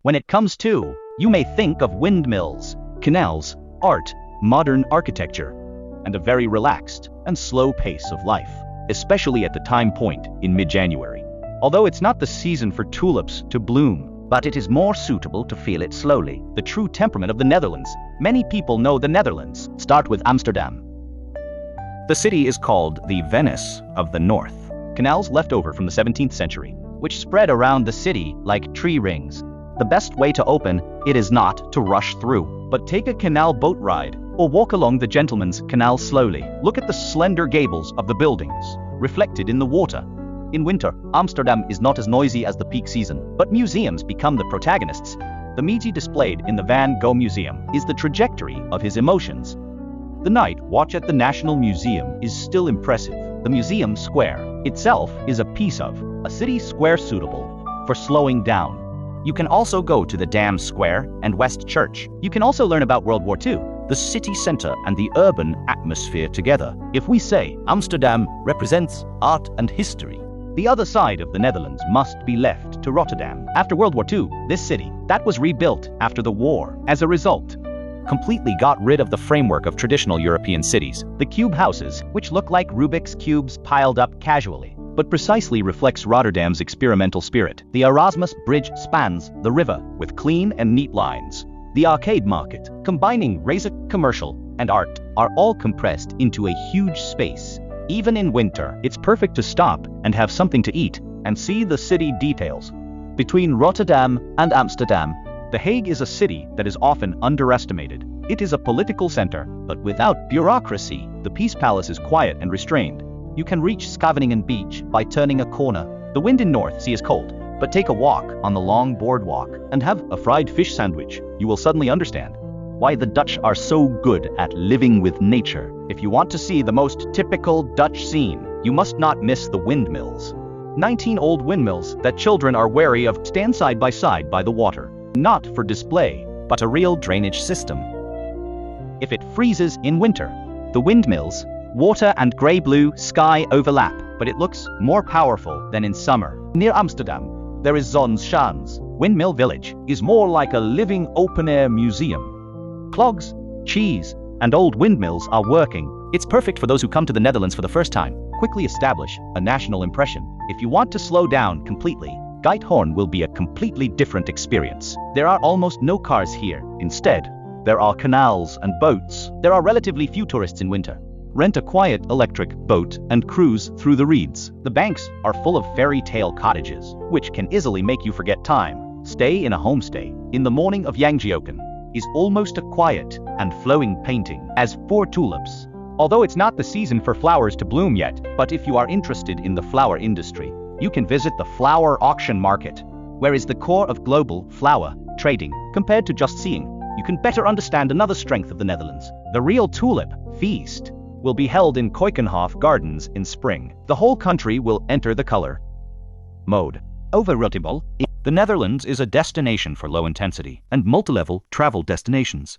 When it comes to, you may think of windmills, canals, art, modern architecture, and a very relaxed and slow pace of life, especially at the time point in mid-January. Although it's not the season for tulips to bloom, but it is more suitable to feel it slowly. The true temperament of the Netherlands. Many people know the Netherlands. Start with Amsterdam. The city is called the Venice of the North. Canals left over from the 17th century, which spread around the city like tree rings. The best way to open it is not to rush through, but take a canal boat ride, or walk along the Gentleman's Canal slowly. Look at the slender gables of the buildings, reflected in the water. In winter, Amsterdam is not as noisy as the peak season, but museums become the protagonists. The media displayed in the Van Gogh Museum is the trajectory of his emotions. The night watch at the National Museum is still impressive. The museum square itself is a piece of a city square suitable for slowing down. You can also go to the Dam Square and West Church. You can also learn about World War II, the city center and the urban atmosphere together. If we say Amsterdam represents art and history, the other side of the Netherlands must be left to Rotterdam. After World War II, this city, that was rebuilt after the war, as a result, completely got rid of the framework of traditional European cities. The cube houses, which look like Rubik's cubes piled up casually, but precisely reflects Rotterdam's experimental spirit. The Erasmus Bridge spans the river with clean and neat lines. The arcade market, combining razor, commercial, and art, are all compressed into a huge space. Even in winter, it's perfect to stop and have something to eat and see the city details. Between Rotterdam and Amsterdam, The Hague is a city that is often underestimated. It is a political center, but without bureaucracy. The Peace Palace is quiet and restrained. You can reach Scheveningen Beach by turning a corner. The wind in North Sea is cold, but take a walk on the long boardwalk and have a fried fish sandwich. You will suddenly understand why the Dutch are so good at living with nature. If you want to see the most typical Dutch scene, you must not miss the windmills. 19 old windmills that children are wary of stand side by the water. Not for display, but a real drainage system. If it freezes in winter, the windmills, water and grey-blue sky overlap, but it looks more powerful than in summer. Near Amsterdam, there is Zonschans. Windmill Village is more like a living open-air museum. Clogs, cheese, and old windmills are working. It's perfect for those who come to the Netherlands for the first time. Quickly establish a national impression. If you want to slow down completely, Giethoorn will be a completely different experience. There are almost no cars here. Instead, there are canals and boats. There are relatively few tourists in winter. Rent a quiet electric boat and cruise through the reeds. The banks are full of fairy tale cottages, which can easily make you forget time. Stay in a homestay. In the morning of Yangtjoken is almost a quiet and flowing painting. As for tulips, although it's not the season for flowers to bloom yet, but if you are interested in the flower industry, you can visit the flower auction market, where is the core of global flower trading. Compared to just seeing, you can better understand another strength of the Netherlands. The real tulip feast will be held in Keukenhof Gardens in spring. The whole country will enter the color mode. Over Rotterdam, the Netherlands is a destination for low-intensity and multi-level travel destinations.